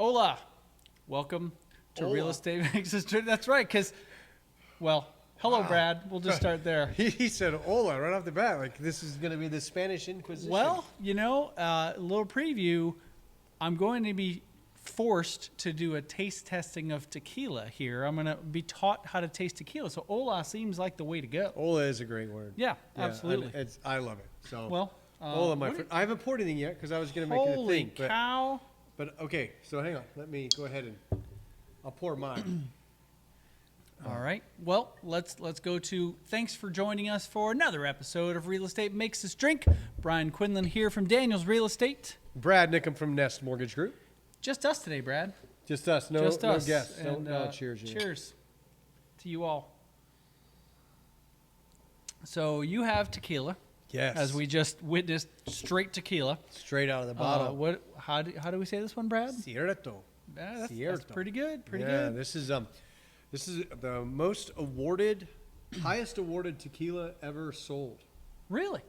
Hola. Welcome to Hola. Real Estate Makes Us Drink. That's right, because, well, hello, Wow. Brad. We'll just start there. He said hola right off the bat. Like, this is going to be the Spanish Inquisition. Well, a little preview. I'm going to be forced to do a taste testing of tequila here. I'm going to be taught how to taste tequila. So hola seems like the way to go. Hola is a great word. Yeah, absolutely. I love it. So, Well, hola, my friend. I haven't poured anything yet because I was going to make it a holy thing. cow. But okay, so hang on. Let me go ahead and I'll pour mine. All right. Well, let's go to thanks for joining us for another episode of Real Estate Makes Us Drink. Brian Quinlan here from Daniels Real Estate. Brad Nickham from Nest Mortgage Group. Just us today, Brad. Just us. No, Just no us. guests. And, No, cheers. Cheers to you all. So you have tequila. Yes. As we just witnessed, straight tequila. Straight out of the bottle. How do we say this one, Brad? Cierto. Yeah, that's Cierto. pretty good. Pretty Yeah, good. this is the most awarded, highest awarded tequila ever sold. Really?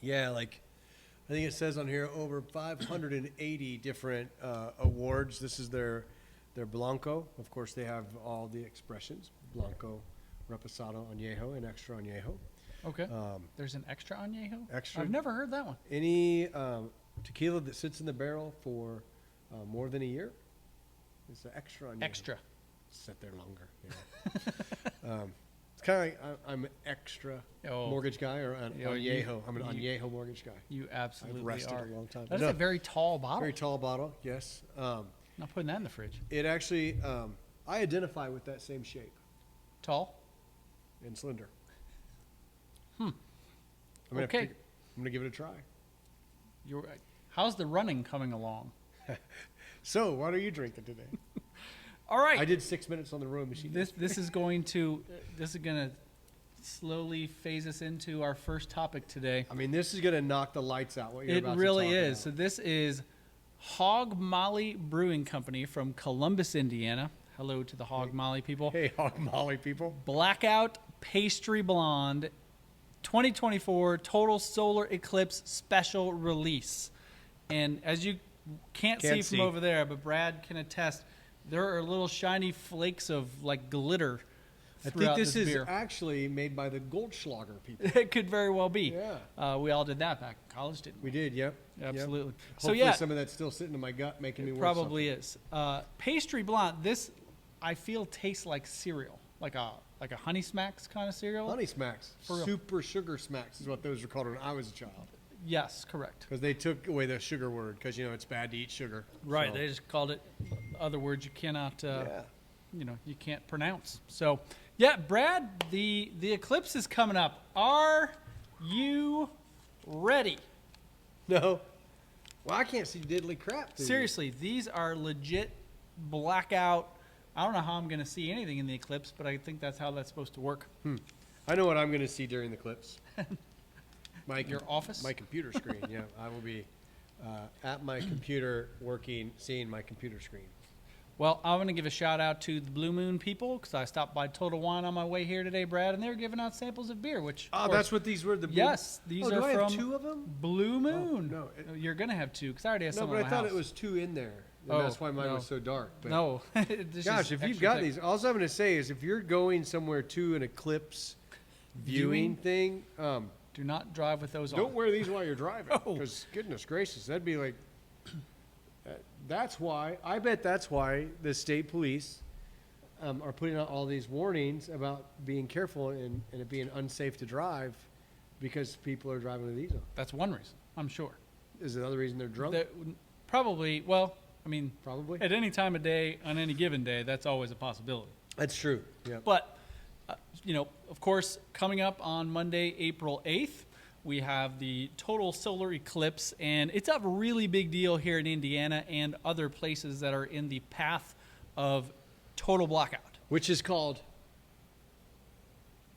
Yeah, like I think it says on here over 580 different awards. This is their Blanco. Of course, they have all the expressions: Blanco, Reposado, Añejo, and Extra Añejo. Okay. There's an extra añejo? Extra. I've never heard that one. Any tequila that sits in the barrel for more than a year is an Extra Añejo. Extra. Sit there longer. Yeah. It's kind of like I'm an extra mortgage guy or an añejo. I'm an añejo mortgage guy. You absolutely I've rested are. a long time. That's No, a very tall bottle. very tall bottle. Yes. Not putting that in the fridge. It actually, I identify with that same shape Tall? and slender. Okay. I'm gonna give it a try. How's the running coming along? So, what are you drinking today? All right. I did 6 minutes on the rowing machine. This is going to slowly phase us into our first topic today. I mean, this is gonna knock the lights out. What you're It about really to talk is. So about. this is Hog Molly Brewing Company from Columbus, Indiana. Hello to the Hog Molly people. Hey, Hog Molly people. Blackout Pastry Blonde 2024 Total Solar Eclipse Special Release. And as you can't see from over there, but Brad can attest, there are little shiny flakes of like glitter I throughout think this is beer. actually made by the Goldschlager people. It could very well be. Yeah. We all did that back in college, didn't we? We did, yep. Absolutely. Yep. So Hopefully yeah, some of that's still sitting in my gut, making me it worse. probably is. Pastry Blonde. This I feel tastes like cereal, like a Honey Smacks kind of cereal. Honey Smacks, For real. Super Sugar Smacks is what those were called when I was a child. Yes, correct. Because they took away the sugar word because it's bad to eat sugar. Right. So, They just called it other words you cannot, yeah. you can't pronounce. So, yeah, Brad, the eclipse is coming up. Are you ready? No. Well, I can't see diddly crap. through Seriously, these are legit blackout. I don't know how I'm going to see anything in the eclipse, but I think that's how that's supposed to work. these. I know what I'm going to see during the clips. Your office? My computer screen. Yeah, I will be at my computer working, seeing my computer screen. Well, I'm going to give a shout out to the Blue Moon people because I stopped by Total Wine on my way here today, Brad, and they were giving out samples of beer, which Oh, that's what these were. yes, these do are I from have two of them? Blue Moon. no, You're going to have two because I already have No, some but in I my thought house. it was two in there. And Oh, that's why mine no. was so dark. But No. Gosh, if you've got these, all I'm going to say is if you're going somewhere to an eclipse viewing thing, Do not drive with those don't on. wear these while you're driving. No. Because goodness gracious, that'd be like. That's why I bet that's why the state police are putting out all these warnings about being careful and it being unsafe to drive because people are driving with these on. That's one reason, I'm sure. Is the other reason they're drunk? Probably, well, I mean, Probably. at any time of day, on any given day, that's always a possibility. That's true. Yeah. But, of course, coming up on Monday, April 8th, we have the total solar eclipse, and it's a really big deal here in Indiana and other places that are in the path of total blackout. Which is called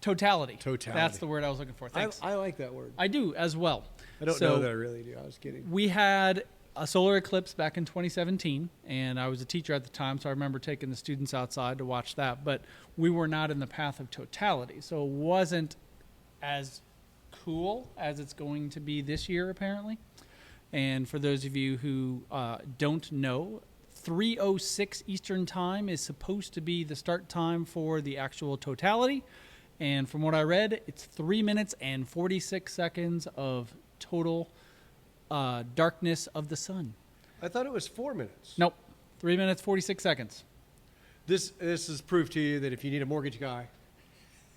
Totality. Totality. That's the word I was looking for. Thanks. I like that word. I do as well. I don't So, know that I really do. I was kidding. We had a solar eclipse back in 2017, and I was a teacher at the time, so I remember taking the students outside to watch that. But we were not in the path of totality, so it wasn't as cool as it's going to be this year, apparently. And for those of you who don't know, 3:06 Eastern Time is supposed to be the start time for the actual totality. And from what I read, it's 3 minutes and 46 seconds of total darkness of the sun. I thought it was 4 minutes. Nope. 3 minutes, 46 seconds. This is proof to you that if you need a mortgage guy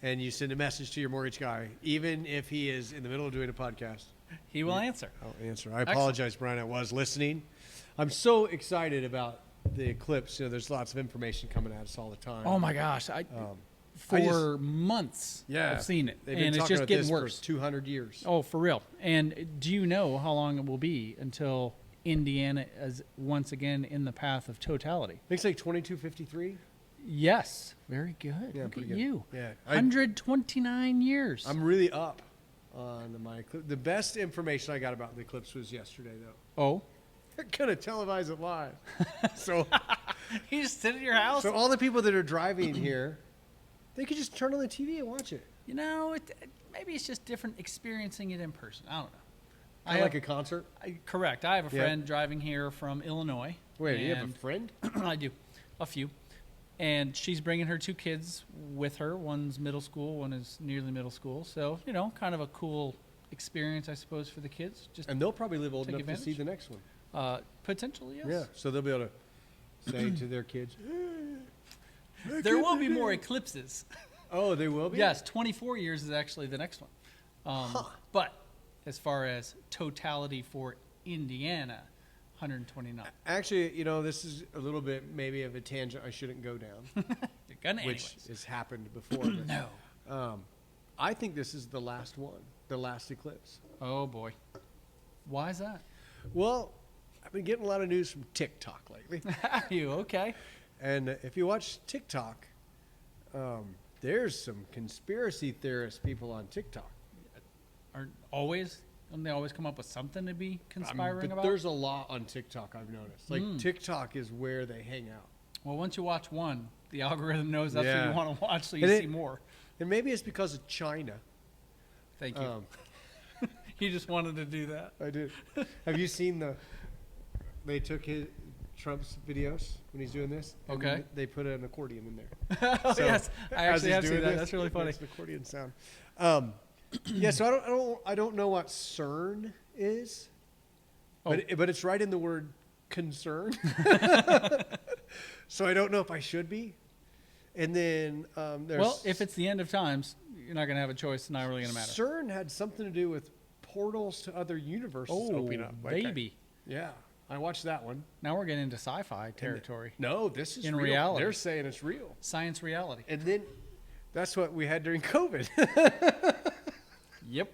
and you send a message to your mortgage guy, even if he is in the middle of doing a podcast, He will answer. I'll answer. I apologize, Brian. I was listening. I'm so excited about the eclipse. You know, there's lots of information coming at us all the time. Oh my gosh. For months I've seen it. They've been and it's talking just about getting this worse. for 200 years. Oh, for real. And do you know how long it will be until Indiana is once again in the path of totality? I think it's like 2253. Yes. Very good. Yeah, Look at pretty good. you. Yeah. 129 years. I'm really up on my eclipse. The best information I got about the eclipse was yesterday, though. Oh. They're going to televise it live. So You just sit at your house? all the people that are driving here, they could just turn on the TV and watch it. You know, maybe it's just different experiencing it in person. I don't know. I like a concert. Correct. I have a Yeah. friend driving here from Illinois. Wait, you have a and friend? I do. A few. And she's bringing her 2 kids with her. One's middle school, one is nearly middle school. So, you know, kind of a cool experience, I suppose, for the kids. Just And they'll probably live old Take enough to see advantage. the next one. potentially, yes. Yeah, so they'll be able to say to their kids, There will be more eclipses. oh, they will be? Yes, 24 years is actually the next one. But as far as totality for Indiana, 129. Actually, you know, this is a little bit maybe of a tangent I shouldn't go down, You're gonna which anyways. has happened before. But, No. I think this is the last one, the last eclipse. Oh, boy. Why is that? Well, I've been getting a lot of news from TikTok lately. Are you okay? And if you watch TikTok, there's some conspiracy theorist people on TikTok. Don't they always come up with something to be conspiring But about? there's a lot on TikTok, I've noticed. Like, TikTok is where they hang out. Well, once you watch one, the algorithm knows that's what Yeah. you want to watch, so you And see more. And maybe it's because of China. Thank you. He just wanted to do that. I did. Have you seen they took Trump's videos when he's doing this? And Okay. they put an accordion in there. Oh, So, yes. I as actually he's have seen doing that. this, That's really it funny. makes an accordion sound. Yeah, so I don't know what CERN is, Oh. but it's right in the word concern. So I don't know if I should be. And then there's Well, if it's the end of times, you're not going to have a choice. It's not really going to matter. CERN had something to do with portals to other universes Oh, opening up. baby. Yeah, I watched that one. Now we're getting into sci-fi territory. No, this is In real. reality. They're saying it's real. Science reality. And then that's what we had during COVID. Yep.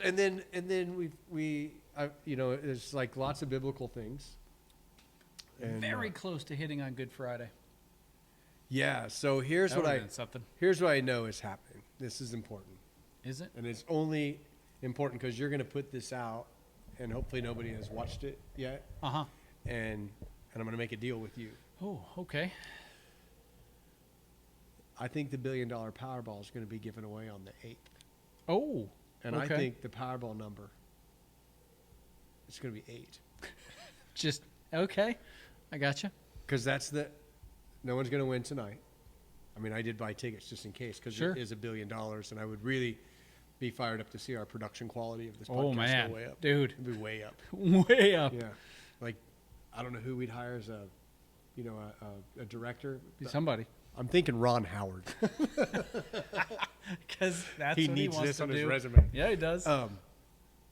and then we you know, there's like lots of biblical things. And, Very close to hitting on Good Friday. yeah. So here's That what would've been something. here's what I know is happening. This is important, Is it? and it's only important because you're going to put this out, and hopefully nobody has watched it yet. Uh-huh. And I'm going to make a deal with you. Oh, okay. I think the $1 billion Powerball is going to be given away on the 8th. Oh, And okay. I think the Powerball number is going to be 8. Just, okay. I gotcha. Because no one's going to win tonight. I mean, I did buy tickets just in case because Sure. it is $1 billion, and I would really be fired up to see our production quality of this podcast Oh, man. go way up. Dude. It'd be way up. Way up. Yeah. Like, I don't know who we'd hire as a director. Be somebody. I'm thinking Ron Howard. Because that's He what needs he wants this to on do. his resume. Yeah, he does.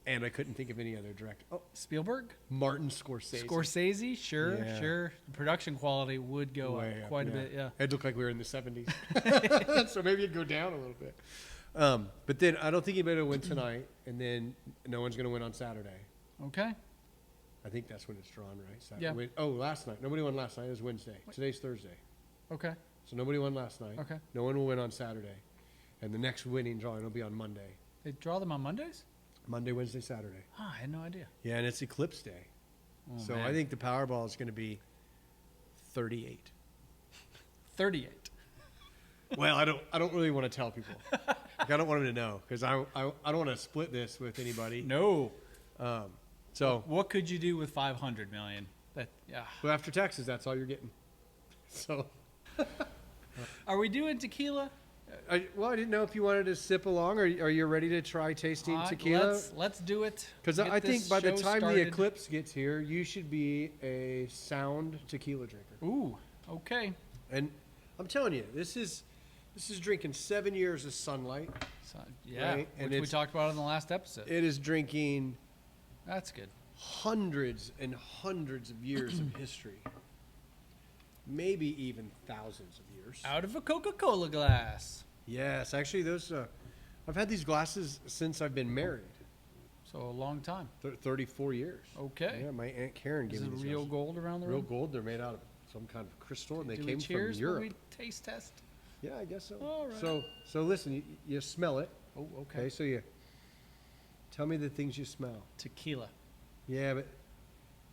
And I couldn't think of any other director. Oh, Spielberg? Martin Scorsese. Scorsese? Sure, Yeah. sure. The production quality would go Way up up, quite a bit, yeah. It'd look like we were in the 70s. So maybe it'd go down a little bit. But then I don't think anybody will win tonight, and then no one's going to win on Saturday. Okay. I think that's when it's drawn, right? Saturday. Yeah. Wait, last night. Nobody won last night. It was Wednesday. Today's Thursday. Okay. So nobody won last night. Okay. No one will win on Saturday. And the next winning drawing will be on Monday. They draw them on Mondays? Monday, Wednesday, Saturday. Ah, I had no idea. Yeah, and it's Eclipse Day. Oh, So man. I think the Powerball is going to be 38. 38. Well, I don't really want to tell people. Like, I don't want them to know because I don't want to split this with anybody. No. So What could you do with 500 million? Yeah. But after taxes, that's all you're getting. So, Are we doing tequila? I didn't know if you wanted to sip along, or are you ready to try tasting tequila? Let's do it. Because Get I think this by the show time the started. Eclipse gets here, you should be a sound tequila drinker. Ooh, okay. And I'm telling you, this is drinking 7 years of sunlight. So, yeah, Right, and which we it's- talked about in the last episode. It is drinking That's good. hundreds and hundreds of years of history. Maybe even thousands of years. Out of a Coca-Cola glass. Yes, actually, those. I've had these glasses since I've been married. So a long time. 34 years. Okay. Yeah, my Aunt Karen Is gave it me these real glasses. gold around the Real room? gold. They're made out of some kind of crystal, and they Do came we cheers from Europe. when we taste test? Yeah, I guess so. All right. So listen, you smell it. Oh, Okay, so you tell me the things you smell. Tequila. Yeah,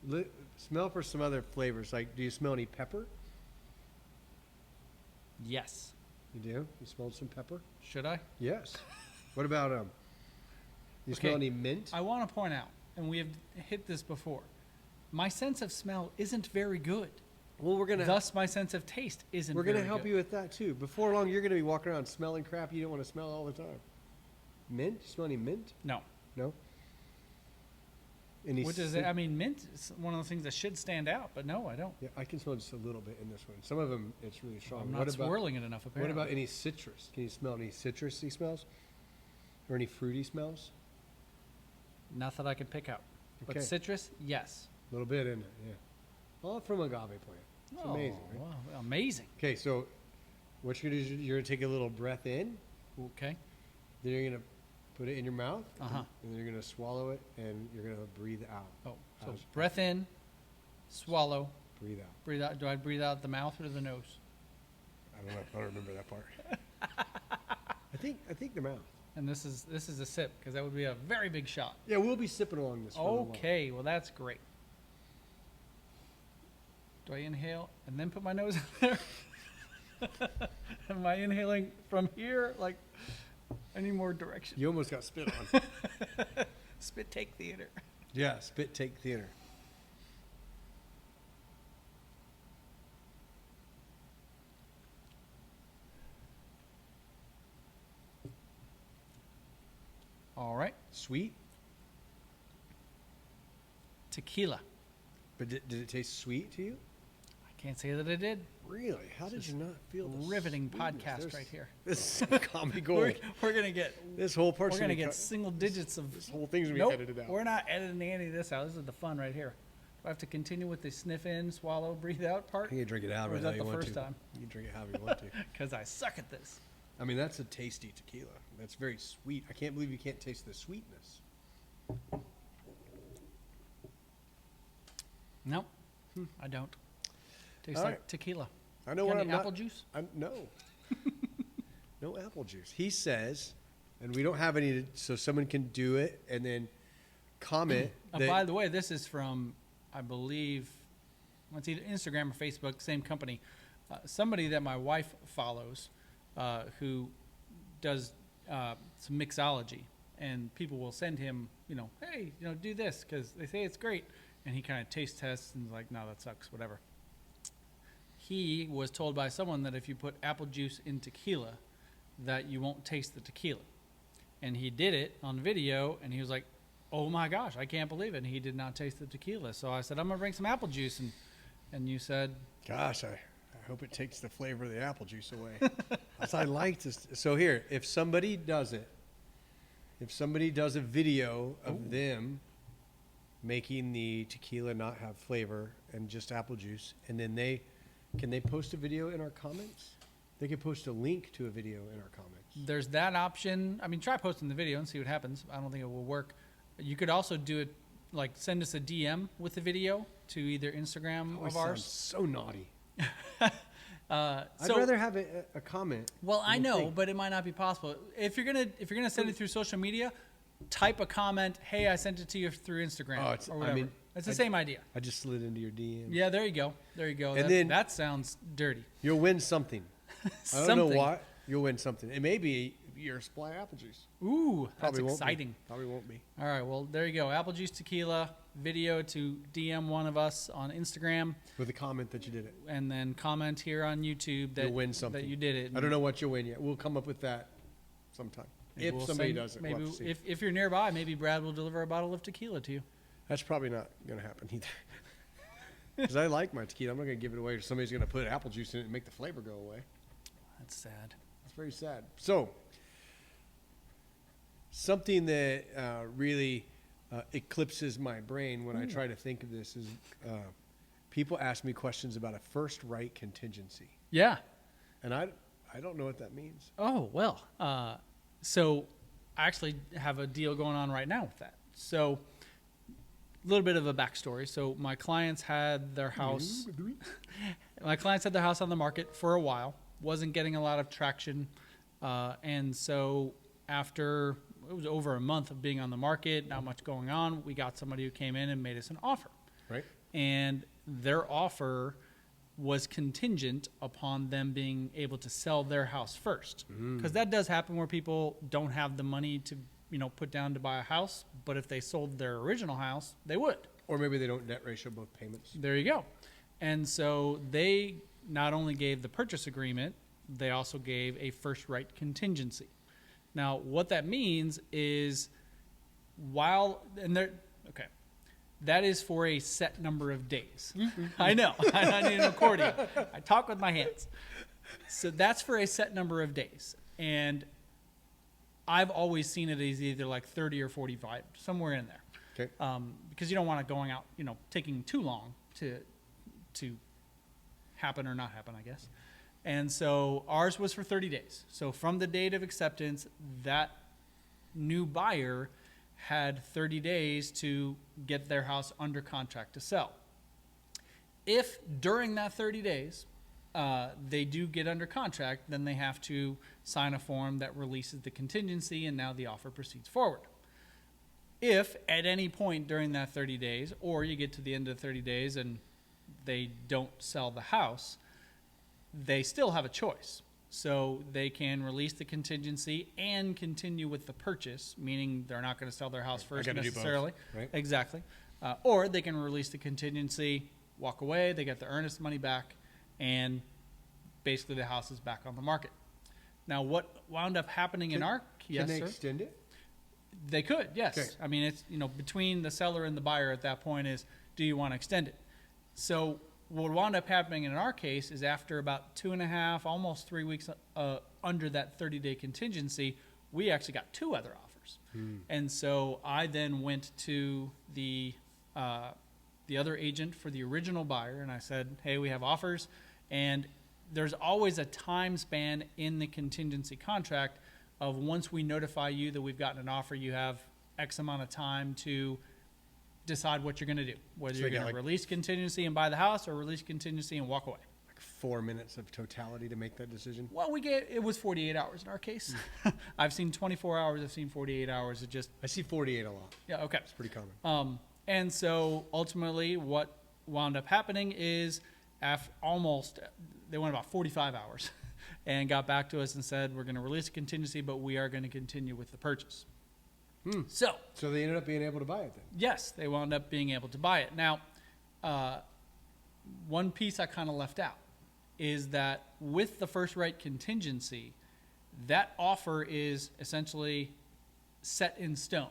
but smell for some other flavors. Like, do you smell any pepper? Yes. You do? You smelled some pepper? Should I? Yes. What about you Okay. smell any mint? I want to point out, and we have hit this before, my sense of smell isn't very good. Well, Thus, my sense of taste isn't we're very gonna help good. you with that too. Before long, you're gonna be walking around smelling crap you don't want to smell all the time. Mint? You smell any mint? No. No. Any Which is, cit- I mean, mint is one of the things that should stand out, but no, I don't. Yeah, I can smell just a little bit in this one. Some of them, it's really strong. I'm not what about swirling it enough, apparently. what about any citrus? Can you smell any citrusy smells, or any fruity smells? Not that I could pick out. But Okay. citrus, yes. A little bit, isn't it? Yeah. All from agave plant. It's amazing, right? Wow, amazing. Okay, so what you're gonna do is you're gonna take a little breath in, Okay. then you're gonna put it in your mouth, Uh-huh. and then you're gonna swallow it, and you're gonna breathe out. Oh, so How's- breath in, swallow, Breathe out. breathe out. Do I breathe out the mouth or the nose? I don't know. I don't remember that part. I think the mouth. And this is a sip, because that would be a very big shot. Yeah, we'll be sipping along this. for a little while. Okay, well that's great. Do I inhale and then put my nose in there? Am I inhaling from here? Like, any more direction? You almost got spit on. Spit take theater. Yeah, spit take theater. All right. Sweet, Tequila. but did it taste sweet to you? I can't say that I did. Really? How did you not feel the Riveting sweetness? podcast There's- right here. This is comedy gold. We're gonna get This whole part's we're gonna be get cut- single digits of. This whole thing's gonna be Nope, edited out. we're not editing any of this out. This is the fun right here. Do I have to continue with the sniff in, swallow, breathe out part? You can drink it however Or is the that hell you the want first to. time? You can drink it however you want to. Because I suck at this. I mean, that's a tasty tequila. That's very sweet. I can't believe you can't taste the sweetness. No, I don't. Tastes All like right. tequila. I know Got what any I'm not. apple juice? No. No apple juice. He says, and we don't have any, so someone can do it and then comment. that- By the way, this is from, I believe, it's either Instagram or Facebook, same company. Somebody that my wife follows who does some mixology. And people will send him, hey, do this because they say it's great. And he kind of taste tests and is like, no, that sucks, whatever. He was told by someone that if you put apple juice in tequila, that you won't taste the tequila. And he did it on video, and he was like, oh my gosh, I can't believe it. And he did not taste the tequila. So I said, I'm going to bring some apple juice. And you said, Gosh, I hope it takes the flavor of the apple juice away. That's I like this. So here, if somebody does it, if somebody does a video of them making the tequila not have flavor and just apple juice, and then can they post a video in our comments? They could post a link to a video in our comments. there's that option. I mean, try posting the video and see what happens. I don't think it will work. You could also do it, like send us a DM with the video to either Instagram Always of ours. sounds so naughty. I'd I'd rather have a comment. Well, I than a know, thing. but it might not be possible. If you're gonna send it through social media, type a comment. Hey, I sent it to you through Instagram Oh, it's- or I whatever. mean, it's the same idea. I just slid into your DM. Yeah, there you go. There you go. And That, then- that sounds dirty. You'll win something. I don't know Something. what. You'll win something. It may be year supply apple juice. Ooh, that's Probably won't be. exciting. Probably won't be. All right, well, there you go. Apple juice tequila video to DM one of us on Instagram, With a comment that you did it. and then comment here on YouTube that You'll win something. that you did it. I don't know what you'll win yet. We'll come up with that sometime. Maybe If we'll somebody send- does it. maybe We'll have to see. if you're nearby, maybe Brad will deliver a bottle of tequila to you. That's probably not going to happen either. Because I like my tequila. I'm not going to give it away to somebody's going to put apple juice in it and make the flavor go away. That's sad. It's very sad. So, something that really eclipses my brain when I try to think of this is people ask me questions about a first right contingency. Yeah. And I don't know what that means. Oh, well. So I actually have a deal going on right now with that. So a little bit of a backstory. So my clients had their house. My clients had their house on the market for a while. Wasn't getting a lot of traction. And so after it was over a month of being on the market, not much going on, we got somebody who came in and made us an offer. Right? And their offer was contingent upon them being able to sell their house first. Because that does happen where people don't have the money to, put down to buy a house, but if they sold their original house, they would. Or maybe they don't debt ratio both payments. There you go. And so they not only gave the purchase agreement, they also gave a first right contingency. Now, what that means is that is for a set number of days. I know. I need an accordion. I talk with my hands. So that's for a set number of days. And I've always seen it as either like 30 or 45, somewhere in there. Okay. Because you don't want it going out, taking too long to happen or not happen, I guess. And so ours was for 30 days. So from the date of acceptance, that new buyer had 30 days to get their house under contract to sell. If during that 30 days they do get under contract, then they have to sign a form that releases the contingency, and now the offer proceeds forward. If at any point during that 30 days, or you get to the end of 30 days and they don't sell the house, they still have a choice. So they can release the contingency and continue with the purchase, meaning they're not going to sell their house first necessarily. Right? Exactly. Or they can release the contingency, walk away, they get the earnest money back, and basically the house is back on the market. Now, what wound up happening in our... Can they extend it? They could, yes. Okay. I mean, it's, between the seller and the buyer at that point is, do you want to extend it? So what wound up happening in our case is after about 2.5, almost 3 weeks under that 30-day contingency, we actually got 2 other offers. And so I then went to the other agent for the original buyer, and I said, hey, we have offers. And there's always a time span in the contingency contract of once we notify you that we've gotten an offer, you have X amount of time to decide what you're going to do, whether you're going to release contingency and buy the house or release contingency and walk away. Like 4 minutes of totality to make that decision? Well, it was 48 hours in our case. I've seen 24 hours. I've seen 48 hours. I see 48 a lot. Yeah, okay. It's pretty common. And so ultimately what wound up happening is they went about 45 hours and got back to us and said, we're going to release a contingency, but we are going to continue with the purchase. So they ended up being able to buy it then? Yes, they wound up being able to buy it. Now, one piece I kind of left out is that with the first right contingency, that offer is essentially set in stone.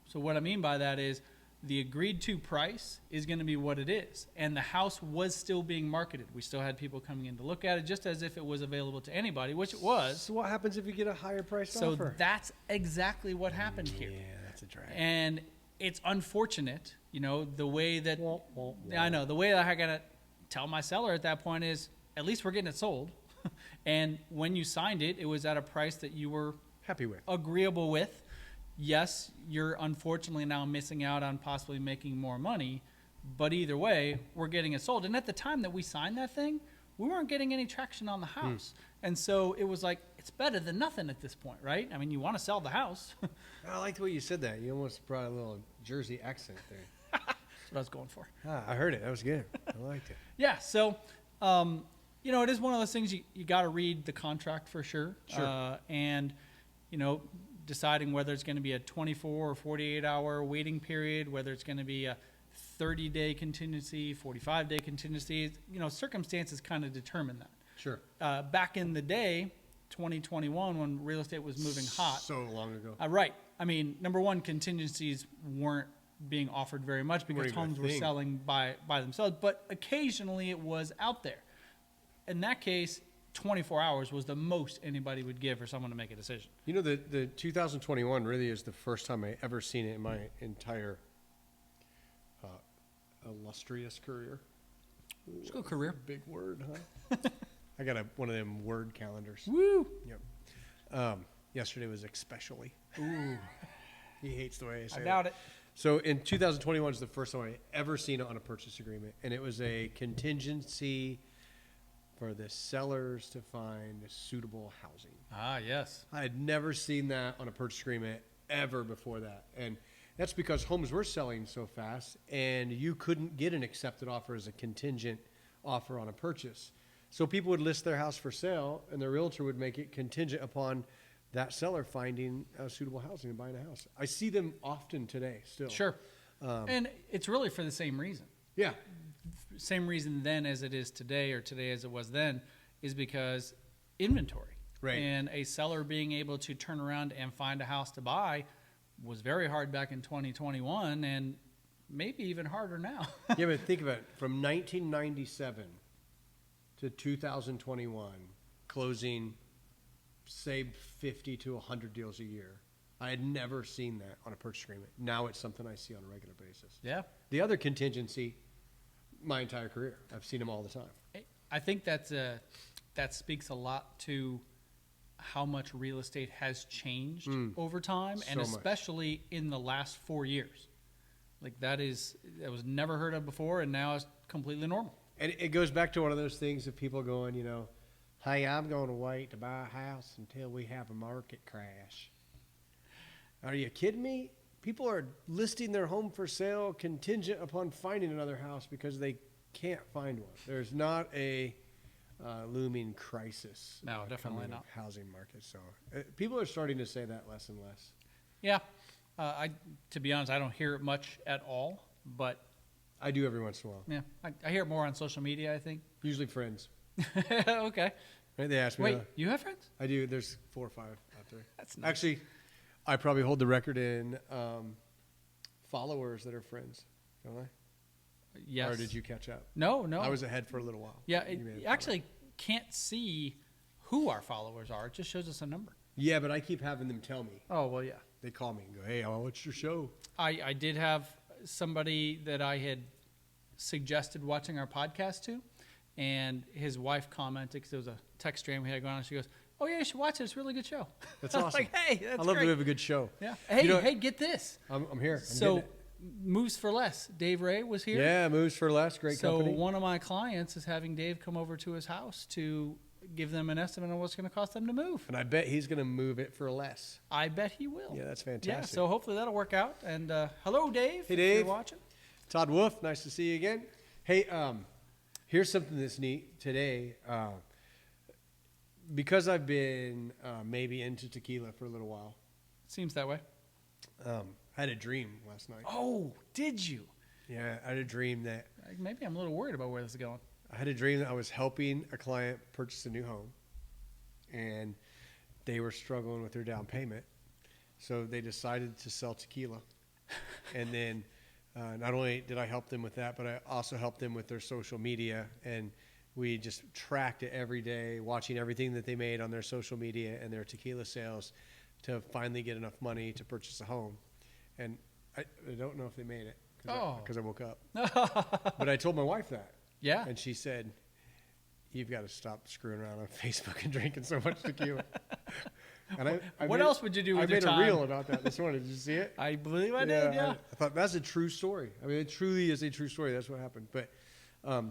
So what I mean by that is the agreed to price is going to be what it is. And the house was still being marketed. We still had people coming in to look at it just as if it was available to anybody, which it was. So what happens if you get a higher price offer? So that's exactly what happened here. Yeah, that's a drag. And it's unfortunate, the way that I know the way that I got to tell my seller at that point is at least we're getting it sold. And when you signed it, it was at a price that you were happy with, agreeable with. Yes, you're unfortunately now missing out on possibly making more money, but either way, we're getting it sold. And at the time that we signed that thing, we weren't getting any traction on the house. And so it was like, it's better than nothing at this point, right? I mean, you want to sell the house. I liked the way you said that. You almost brought a little Jersey accent there. That's what I was going for. I heard it. That was good. I liked it. Yeah, so, it is one of those things you got to read the contract for sure. Sure. And deciding whether it's going to be a 24 or 48-hour waiting period, whether it's going to be a 30-day contingency, 45-day contingency. Circumstances kind of determine that. Sure. Back in the day, 2021, when real estate was moving hot. So long ago. Right. I mean, number one, contingencies weren't being offered very much because homes were selling by themselves, but occasionally it was out there. In that case, 24 hours was the most anybody would give for someone to make a decision. The 2021 really is the first time I ever seen it in my entire illustrious career. Let's go career. Big word, huh? I got one of them word calendars. Woo! Yep. Yesterday was especially. Ooh. He hates the way I say I doubt it. So in 2021 was the first time I ever seen it on a purchase agreement, and it was a contingency for the sellers to find suitable housing. Ah, yes. I had never seen that on a purchase agreement ever before that. And that's because homes were selling so fast, and you couldn't get an accepted offer as a contingent offer on a purchase. So people would list their house for sale, and the realtor would make it contingent upon that seller finding suitable housing and buying a house. I see them often today still. Sure. And it's really for the same reason. Yeah. Same reason then as it is today, or today as it was then, is because inventory. Right. And a seller being able to turn around and find a house to buy was very hard back in 2021, and maybe even harder now. Yeah, but think about it. From 1997 to 2021, closing, say, 50 to 100 deals a year. I had never seen that on a purchase agreement. Now it's something I see on a regular basis. Yeah. The other contingency, my entire career, I've seen them all the time. I think that speaks a lot to how much real estate has changed over time, and especially in the last 4 years. Like that was never heard of before, and now it's completely normal. And it goes back to one of those things of people going, hey, I'm going to wait to buy a house until we have a market crash. Are you kidding me? People are listing their home for sale contingent upon finding another house because they can't find one. There's not a looming crisis. No, definitely not. Housing market. So people are starting to say that less and less. Yeah. To be honest, I don't hear it much at all, but I do every once in a while. Yeah. I hear it more on social media, I think. Usually friends. Okay. Right? They ask me. Wait, you have friends? I do. There's 4 or 5 out there. That's nice. Actually, I probably hold the record in followers that are friends, don't I? Yes. Or did you catch up? No. I was ahead for a little while. Yeah, you actually can't see who our followers are. It just shows us a number. Yeah, but I keep having them tell me. Oh, well, yeah. They call me and go, hey, what's your show? I did have somebody that I had suggested watching our podcast to, and his wife commented, because there was a text stream we had going on, and she goes, oh, yeah, you should watch it. It's a really good show. That's I was awesome. like, hey, that's I love great. that we have a good show. Yeah. Hey, get this. I'm here. So, Moves for Less. Dave Ray was here. Yeah, Moves for Less. Great company. So one of my clients is having Dave come over to his house to give them an estimate on what's going to cost them to move. And I bet he's going to move it for less. I bet he will. Yeah, that's fantastic. Yeah, so hopefully that'll work out. And hello, Dave. Hey, Dave. If you're watching. Todd Wolf, nice to see you again. Hey, here's something that's neat today. Because I've been maybe into tequila for a little while. Seems that way. I had a dream last night. Oh, did you? Yeah, I had a dream that... Maybe I'm a little worried about where this is going. I had a dream that I was helping a client purchase a new home, and they were struggling with their down payment. So they decided to sell tequila. And then not only did I help them with that, but I also helped them with their social media. And we just tracked it every day, watching everything that they made on their social media and their tequila sales to finally get enough money to purchase a home. And I don't know if they made it because I woke up. But I told my wife that. Yeah. And she said, you've got to stop screwing around on Facebook and drinking so much tequila. And what else would you do with your time? I made a reel about that this morning. Did you see it? I believe I did, yeah. I thought that's a true story. I mean, it truly is a true story. That's what happened. But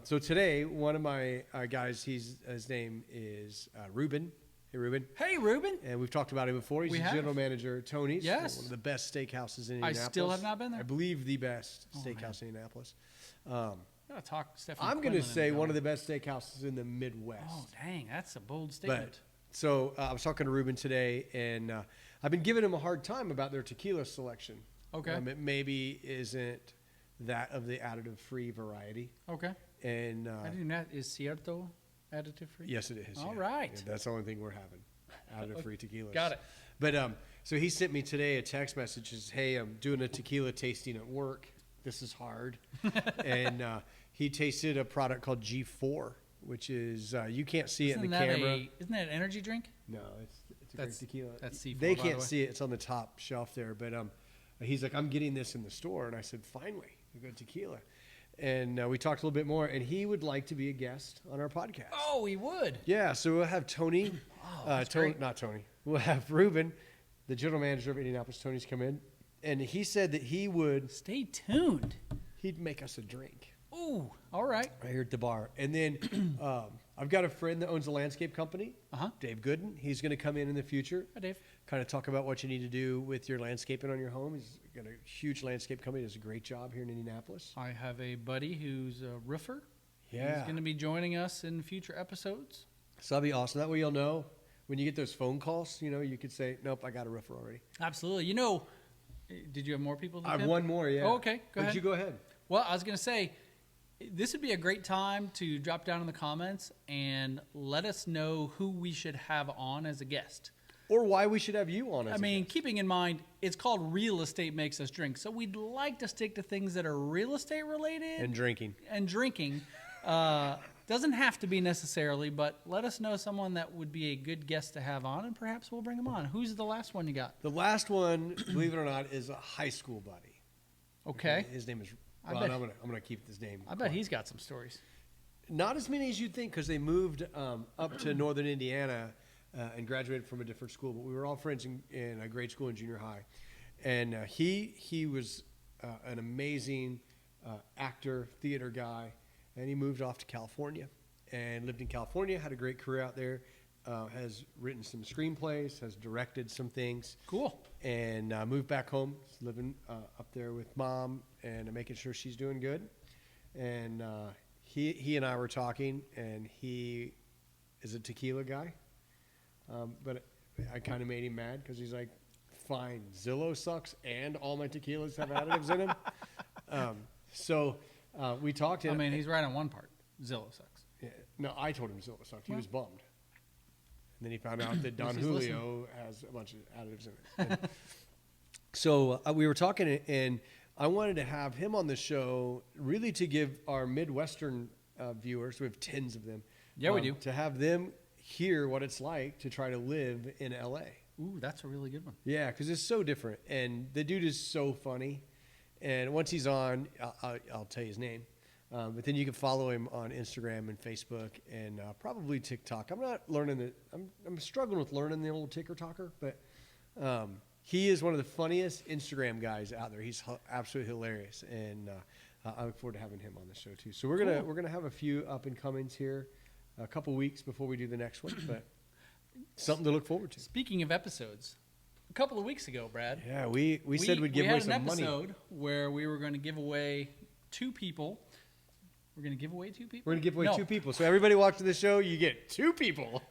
so today, one of my guys, his name is Ruben. Hey, Ruben. Hey, Ruben. And we've talked about him before. He's the general manager at Tony's. Yes. One of the best steakhouses in Indianapolis. I still have not been there. I believe the best steakhouse in Indianapolis. I'm going to say one of the best steakhouses in the Midwest. Oh, dang. That's a bold statement. So I was talking to Ruben today, and I've been giving them a hard time about their tequila selection. Okay. It maybe isn't that of the additive-free variety. Okay. And I didn't know. Is Cierto additive free? yes, it is. All yeah. right. Yeah, that's the only thing we're having. Additive-free tequilas. Got it. But so he sent me today a text message. Says, "Hey, I'm doing a tequila tasting at work. This is hard." And he tasted a product called G4, which is you can't see it in the camera. Isn't that an energy drink? No, it's a great tequila. That's C4. They by the can't way. see it. It's on the top shelf there. But he's like, "I'm getting this in the store," and I said, "Finally, a good tequila." And we talked a little bit more, and he would like to be a guest on our podcast. Oh, he would. Yeah, so we'll have Tony. that's great. Not Tony. We'll have Ruben, the general manager of Indianapolis. Tony's come in, and he said that Stay tuned. he'd make us a drink Ooh, all right. right here at the bar. And then I've got a friend that owns a landscape company, Dave Gooden. He's going to come in the future. Hi, Dave. Kind of talk about what you need to do with your landscaping on your home. He's got a huge landscape company. Does a great job here in Indianapolis. I have a buddy who's a roofer. Yeah. He's going to be joining us in future episodes. So that'll be awesome. That way you'll know when you get those phone calls, you could say, "Nope, I got a roofer already." Absolutely. Did you have more people? I have one more, yeah. Oh, okay. Go ahead. You go ahead. Well, I was going to say, this would be a great time to drop down in the comments and let us know who we should have on as a guest. Or why we should have you on as a guest. Keeping in mind, it's called Real Estate Makes Us Drink. So we'd like to stick to things that are real estate related. And drinking. And drinking. Doesn't have to be necessarily, but let us know someone that would be a good guest to have on, and perhaps we'll bring them on. Who's the last one you got? The last one, believe it or not, is a high school buddy. Okay. His name is I Ron. bet- I'm gonna keep his name. I bet he's got some stories. Not as many as you'd think, because they moved up to northern Indiana and graduated from a different school. But we were all friends in a grade school and junior high. And he was an amazing actor, theater guy, and he moved off to California and lived in California. Had a great career out there. Has written some screenplays, has directed some things. Cool. And moved back home. He's living up there with mom and making sure she's doing good. And he and I were talking, and he is a tequila guy. But I kind of made him mad because he's like, "Fine, Zillow sucks, and all my tequilas have additives in them." So we talked. He's right on one part. Zillow sucks. Yeah, no, I told him Zillow sucked. He Well. was bummed. And then he found out that Don He's Julio has a bunch of additives in it. And so we were talking, and I wanted to have him on the show really to give our Midwestern viewers, we have tens of them. Yeah, we do. To have them hear what it's like to try to live in L.A. Ooh, that's a really good one. Yeah, because it's so different. And the dude is so funny. And once he's on, I'll tell you his name. But then you can follow him on Instagram and Facebook and probably TikTok. I'm not learning it. I'm struggling with learning the old ticker talker, but he is one of the funniest Instagram guys out there. He's absolutely hilarious, and I look forward to having him on the show too. So we're gonna have a few up and comings here, a couple weeks before we do the next one, but something to look forward to. Speaking of episodes, a couple of weeks ago, Brad. Yeah, we said we'd give away some money. We had an episode where we were going to give away two people. We're going to give away two people? We're going to give away No. two people. So everybody watching the show, you get two people.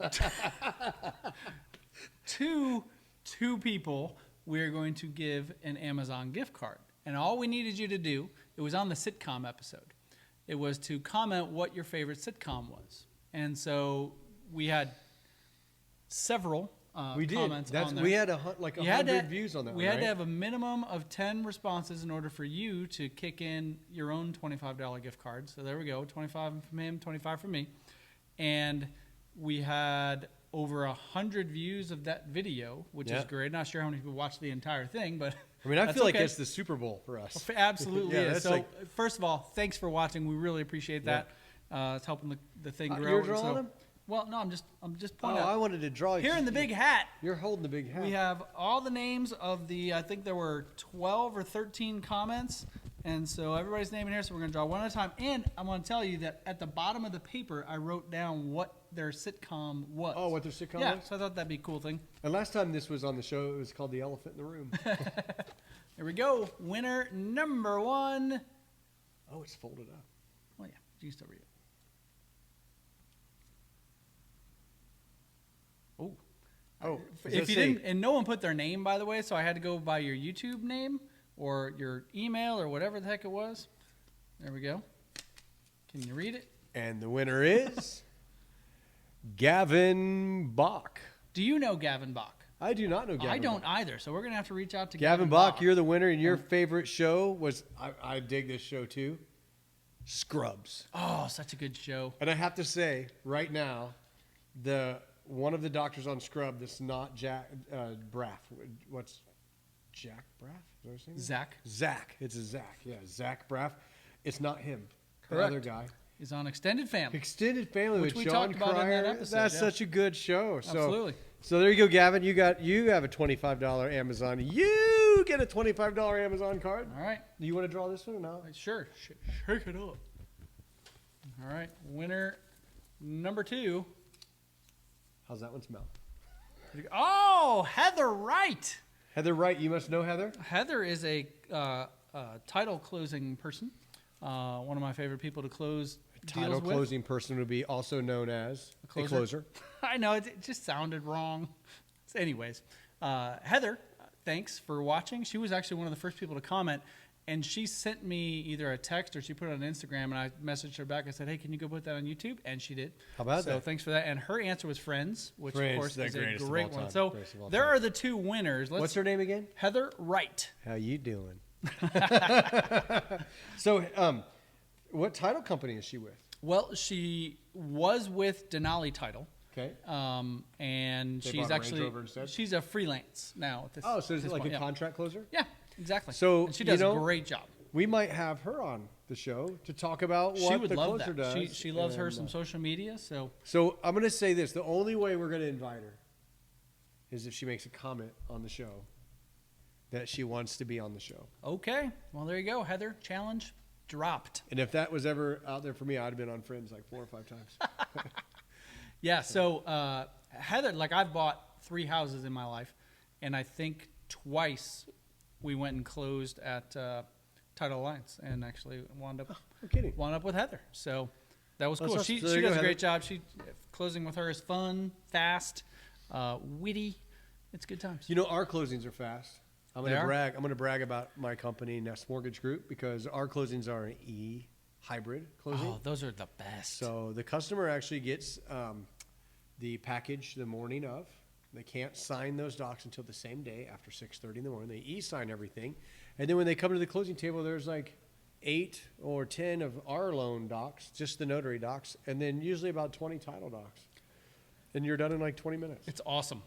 two people we're going to give an Amazon gift card. And all we needed you to do, it was on the sitcom episode. It was to comment what your favorite sitcom was. And so we had several we did. comments on there. We had 100 views on that We one, had to right? have a minimum of 10 responses in order for you to kick in your own $25 gift card. So there we go, 25 from him, 25 from me. And we had over 100 views of that video, which is great. Not sure how many people watched the entire thing, but I mean, I that's feel like okay. it's the Super Bowl for us. Absolutely Yeah, is. that's So like- first of all, thanks for watching. We really appreciate that. It's helping the thing grow. You're And drawing so- them? Well, no, I'm just Oh, pointing I out. wanted to draw Here in the big hat, You're holding the big hat. we have all the names of I think there were 12 or 13 comments. And so everybody's name in here, so we're going to draw one at a time. And I want to tell you that at the bottom of the paper, I wrote down what their sitcom was. Oh, what their sitcom Yeah, was? so I thought that'd be a cool thing. And last time this was on the show, it was called The Elephant in the Room. Here we go. Winner number one. Oh, it's folded up. Oh, yeah, you can still read it. Oh, Oh, if you didn't, and no one put their name, by the way, so I had to go by your YouTube name or your email or whatever the heck it was. There we go. Can you read it? And the winner is Gavin Bach. Do you know Gavin Bach? I do not know Gavin I don't Bach. either, so we're going to have to reach out to Gavin Bach. You're the winner, and your favorite show was, I dig this show too, Scrubs. Oh, such a good show. And I have to say, right now, one of the doctors on Scrub that's not Jack Braff. What's Jack Braff? Is that his name? Zach. Zach. It's a Zach. Yeah, Zach Braff. It's not him. Correct. The other guy. He's on Extended Family. Extended Family Which with we Sean talked about in that Cryer. episode, That's yeah. such a good show. Absolutely. So there you go, Gavin. You have a $25 Amazon. You get a $25 Amazon card. All right. Do you want to draw this one or no? Sure. Shake it up. All right. Winner number 2. How's that one smell? Oh, Heather Wright. Heather Wright. You must know Heather. Heather is a title closing person. One of my favorite people to close Title deals with. closing person would be also known as a closer. I know, it just sounded wrong. So anyways, Heather, thanks for watching. She was actually one of the first people to comment, and she sent me either a text or she put it on Instagram, and I messaged her back. I said, hey, can you go put that on YouTube? And she did. How about that? So thanks for that. And her answer was Friends, which, Friends, of course, the is a greatest of great all one. time. So Greatest of all there time. are the 2 winners. What's her name again? Heather Wright. How you doing? So, what title company is she with? Well, she was with Denali Title. Okay. And They she's bought a Range actually Rover instead? she's a freelance now. At this, Oh, so is this it like point, a contract closer? Yeah, exactly. So, and she does you a know, great job. We might have her on the show to talk about She what would the love closer that. does. She loves her and, some social media. So So I'm going to say this: the only way we're going to invite her is if she makes a comment on the show that she wants to be on the show. okay, well there you go, Heather. Challenge dropped. And if that was ever out there for me, I'd have been on Friends like 4 or 5 times. Yeah. So Heather, like I've bought 3 houses in my life, and I think twice we went and closed at Title Alliance, and actually wound up I'm kidding. with Heather. So that was That's cool. awesome. She So there you does go, a great job. Closing with her is fun, fast, witty. It's good times. You know, our closings are fast. I'm They going to are? brag. I'm going to brag about my company, Nest Mortgage Group, because our closings are an hybrid closing. Oh, those are the best. So the customer actually gets the package the morning of. They can't sign those docs until the same day after 6:30 in the morning. They e-sign everything, and then when they come to the closing table, there's like 8 or 10 of our loan docs, just the notary docs, and then usually about 20 title docs, and you're done in like 20 minutes. It's awesome.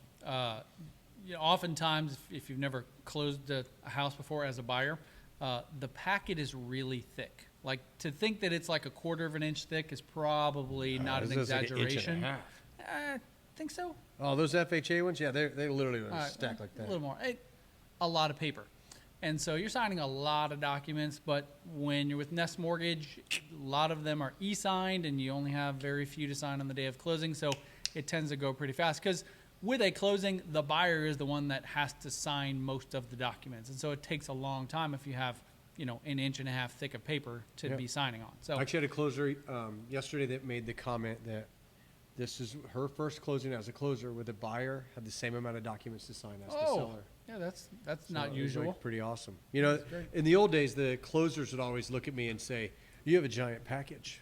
Oftentimes, if you've never closed a house before as a buyer, the packet is really thick. Like to think that it's like a 1/4 of an inch thick is probably not an This is like exaggeration. 1.5 inches. I think so. Oh, those FHA ones, yeah, they literally stack like A that. little more. A lot of paper. And so you're signing a lot of documents, but when you're with Nest Mortgage, a lot of them are e-signed, and you only have very few to sign on the day of closing, so it tends to go pretty fast. Because with a closing, the buyer is the one that has to sign most of the documents, and so it takes a long time if you have, an 1.5 inches thick of paper to be signing on. So I actually had a closer yesterday that made the comment that this is her first closing as a closer with a buyer had the same amount of documents to sign as the seller. Yeah, that's So not it was, usual. like, pretty awesome. In the old days, the closers would always look at me and say, "You have a giant package,"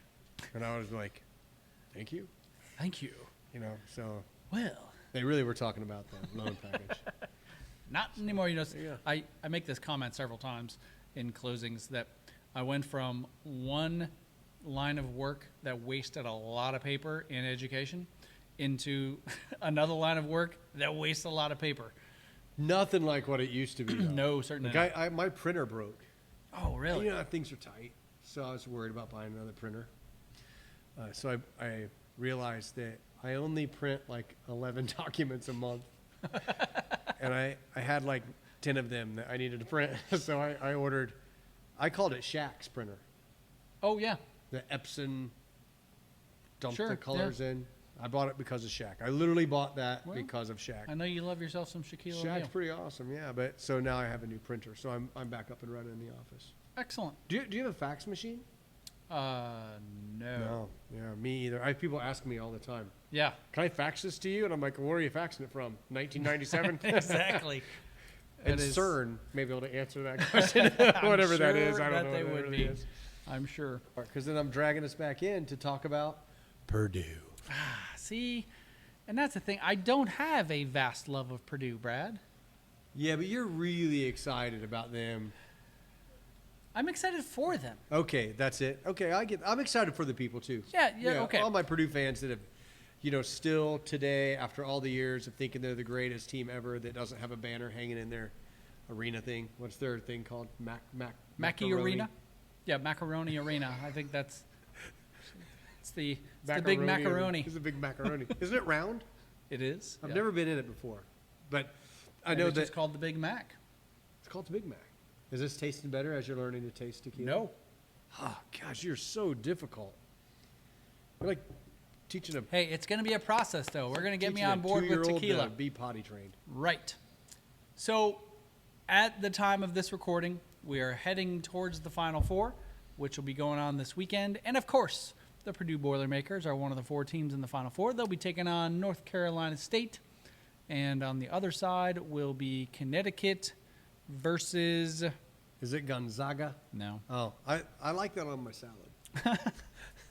and I was like, "Thank you." Thank you. So Well, they really were talking about the loan package. not anymore. Yeah. I make this comment several times in closings that I went from one line of work that wasted a lot of paper in education into another line of work that wastes a lot of paper. Nothing like what it used to be. though. No, certainly Like not. my printer broke. Oh, really? Things are tight, so I was worried about buying another printer. So I realized that I only print like 11 documents a month, and I had like 10 of them that I needed to print. So I ordered. I called it Shaq's printer. Oh, yeah. The Epson dumped Sure, the colors in. I bought it because of Shaq. I literally bought that Well, because of Shaq. I know you love yourself some Shaquille Shaq's O'Neal. pretty awesome, yeah. But so now I have a new printer, so I'm back up and running in the office. Excellent. Do you have a fax machine? No. No. Yeah, me either. People ask me all the time. Yeah. Can I fax this to you? And I'm like, well, where are you faxing it from? 1997? Exactly. And That is- CERN may be able to answer that question. Whatever that is. I don't know they what would it be. is. I'm sure. Because then I'm dragging us back in to talk about Purdue. See, and that's the thing. I don't have a vast love of Purdue, Brad. Yeah, but you're really excited about them. I'm excited for them. Okay, that's it. Okay, I'm excited for the people too. Yeah, okay. All my Purdue fans that have, still today, after all the years of thinking they're the greatest team ever, that doesn't have a banner hanging in their arena thing. What's their thing called? Mackey Arena? Yeah, Macaroni Arena. I think it's the big macaroni. It's a big macaroni. Isn't it round? It is. I've never been in it before, but I Maybe know it's that just called the Big Mac. it's called the Big Mac. Is this tasting better as you're learning to taste tequila? No. Oh, gosh, you're so difficult. You're like teaching a Hey, it's going to be a process, though. We're going to get me on board with 2-year-old tequila. to be potty trained. Right. So, at the time of this recording, we are heading towards the Final Four, which will be going on this weekend. And, of course, the Purdue Boilermakers are one of the 4 teams in the Final Four. They'll be taking on North Carolina State. And on the other side will be Connecticut versus... Is it Gonzaga? No. Oh, I like that on my salad.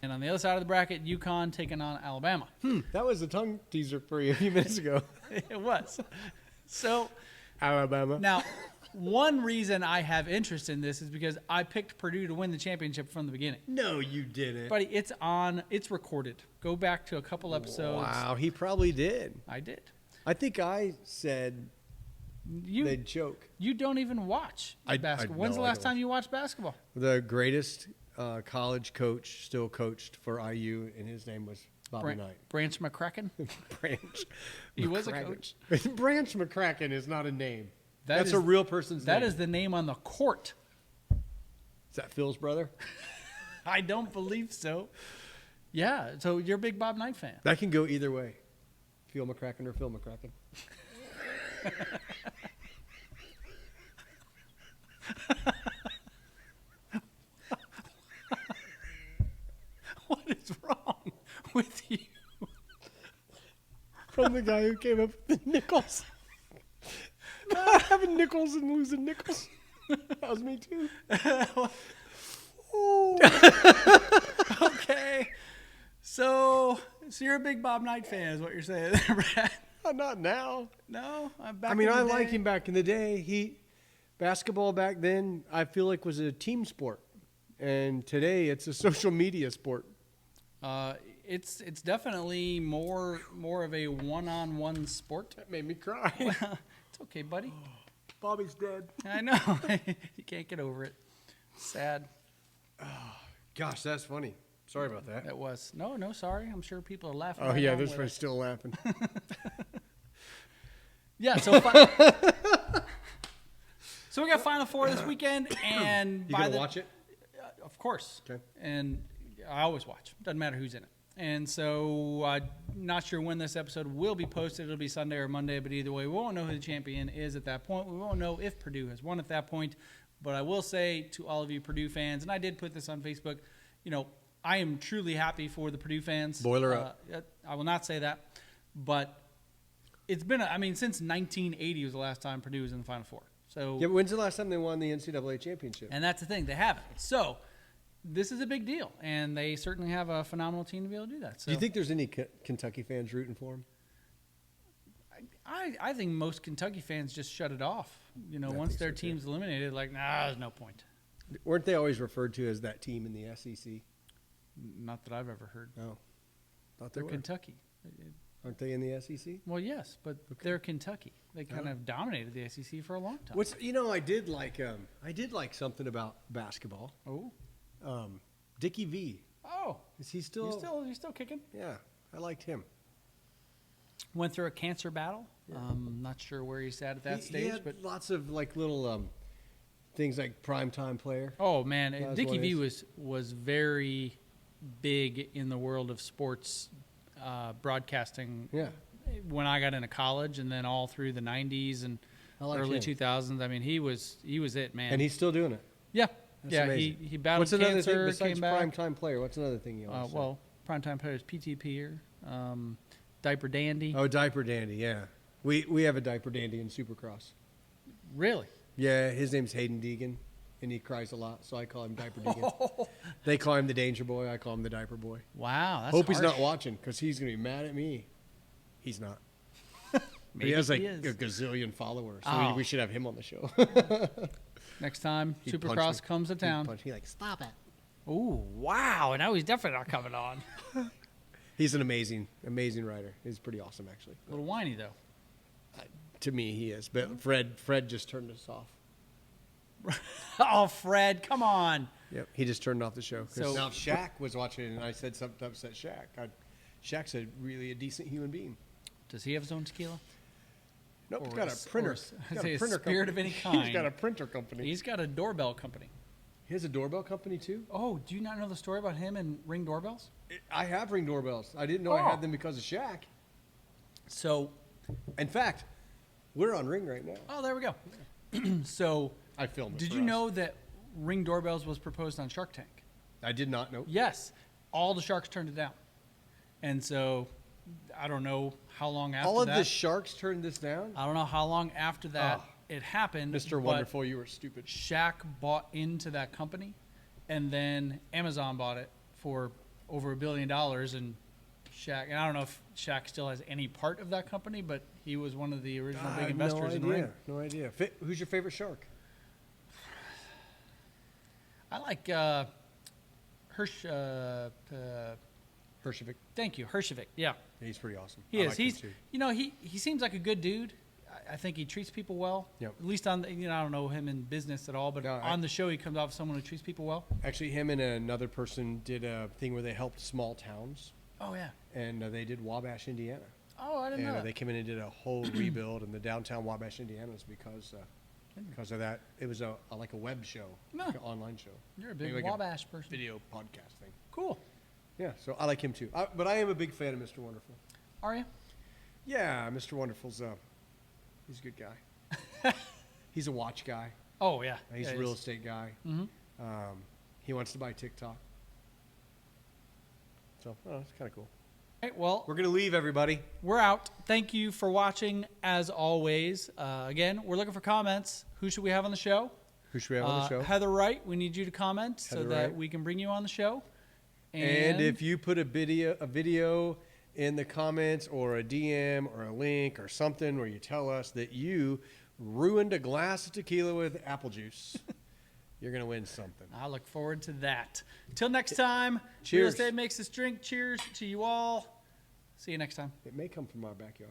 And on the other side of the bracket, UConn taking on Alabama. That was a tongue teaser for you a few minutes ago. It was. So... Alabama. Now, one reason I have interest in this is because I picked Purdue to win the championship from the beginning. No, you didn't. Buddy, it's recorded. Go back to a couple episodes. Wow, he probably did. I did. I think I said they'd choke. You don't even watch basketball. When's the last time you watched basketball? The greatest college coach still coached for IU, and his name was Bobby Knight. Branch McCracken? Branch. He was a coach. Branch McCracken is not a name. That's is a real person's name. That is the name on the court. Is that Phil's brother? I don't believe so. Yeah, so you're a big Bob Knight fan. That can go either way. Phil McCracken or Phil McCracken. What is wrong with you? From the guy who came up with the nickels. Having nickels and losing nickels. That was me too. Okay. So you're a big Bob Knight fan is what you're saying, Brad? Not now. No? I'm back I mean, in the I liked day. him back in the day. Basketball back then, I feel like was a team sport. And today it's a social media sport. It's definitely more of a one-on-one sport. That made me cry. It's okay, buddy. Bobby's dead. I know. You can't get over it. Sad. Gosh, that's funny. Sorry about that. That was. No, sorry. I'm sure people are laughing. Oh, right yeah, along this with one's us. still laughing. Yeah, so we got Final Four this weekend, and You going to watch it? Of course. Okay. And I always watch. Doesn't matter who's in it. And so I'm not sure when this episode will be posted. It'll be Sunday or Monday, but either way, we won't know who the champion is at that point. We won't know if Purdue has won at that point. But I will say to all of you Purdue fans, and I did put this on Facebook, I am truly happy for the Purdue fans. Boiler up. I will not say that. But it's been, since 1980 was the last time Purdue was in the Final Four. So, Yeah, but when's the last time they won the NCAA championship? and that's the thing, they haven't. So this is a big deal, and they certainly have a phenomenal team to be able to do that. So Do you think there's any Kentucky fans rooting for them? I think most Kentucky fans just shut it off. Once think their so, too. team's eliminated, there's no point. Weren't they always referred to as that team in the SEC? Not that I've ever heard. No. Thought they They're were. Kentucky. Aren't they in the SEC? Well, yes, but they're Kentucky. They kind of dominated the SEC for a long time. I did like something about basketball. Oh, Dickie V. oh, Is he still? he's still kicking. Yeah, I liked him. Went through a cancer battle. Not sure where he's at that He stage, had but lots of little things like primetime player. oh man, That's Dickie what it V was very big in the world of sports broadcasting. Yeah. When I got into college, and then all through the '90s and I like early him. 2000s. He was it, man. And he's still doing it. yeah, That's yeah, amazing. he battled What's another cancer, thing besides came back. primetime player? What's another thing you want to say? Well, primetime players, PTPer, diaper dandy. Oh, diaper dandy. Yeah, we have a diaper dandy in Supercross. Really? Yeah, his name's Hayden Deegan, and he cries a lot, so I call him Diaper Deegan. They call him the Danger Boy. I call him the Diaper Boy. Wow, that's Hope he's harsh. not watching because he's gonna be mad at me. He's not. Maybe he has like he a is. gazillion followers, so Oh. we should have him on the show. Next time He'd punch Supercross me. comes to He'd town. punch me like, stop it. Ooh, wow! Now he's definitely not coming on. He's an amazing rider. He's pretty awesome, actually. A little whiny though. To me, he is. But Fred just turned us off. Oh, Fred, come on. Yep, he just turned off the show. So- Now, if Shaq was watching it, and I said something to upset Shaq. Shaq's really a decent human being. Does he have his own tequila? Nope, he's Or got a- a printer. or He's I'd got say a a printer spirit of company. any kind. He's got a printer company. He's got a doorbell company. He has a doorbell company too. Oh, do you not know the story about him and Ring doorbells? I have Ring doorbells. I didn't know I Oh. had them because of Shaq. So, In fact, we're on Ring right now. oh, there we go. So, I filmed it. did for you us. know that Ring doorbells was proposed on Shark Tank? I did not know. Yes, all the sharks turned it down, and so I don't know how long after All of that. the sharks turned this down. I don't know how long after that Oh. it happened. Mr. but Wonderful, you were stupid. Shaq bought into that company, and then Amazon bought it for over $1 billion. And Shaq, and I don't know if Shaq still has any part of that company, but he was one of the original I big have investors in Ring. No idea. Who's your favorite shark? I like Hershevik. thank you, Hershevik. Yeah, He's pretty awesome. he I is. like him He's too. he seems like a good dude. I think he treats people well. Yep. At least on the, I don't know him in business at all, but No, on the show he comes off as someone who treats people well. Actually, him and another person did a thing where they helped small towns, Oh yeah. and they did Wabash, Indiana. Oh, I didn't know And that. they came in and did a whole rebuild in the downtown Wabash, Indiana, because of that. It was like a web show, No. like an online show. You're a big Maybe like Wabash person. video podcast thing. Cool. Yeah, so I like him too. But I am a big fan of Mr. Wonderful. Are you? Yeah, Mr. Wonderful's he's a good guy. He's a watch guy. Oh yeah. He's Yeah, a he real is. estate guy. Mhm. He wants to buy TikTok. So, it's kind of cool. All right, well, We're going to leave, everybody. we're out. Thank you for watching, as always. Again, we're looking for comments. Who should we have on the show? Who should we have on the show? Heather Wright, we need you to comment so Heather that Wright. we can bring you on the show. And if you put a video in the comments or a DM or a link or something where you tell us that you ruined a glass of tequila with apple juice, you're going to win something. I look forward to that. Till next time, Real Cheers. Estate Makes Us Drink. Cheers to you all. See you next time. It may come from our backyard.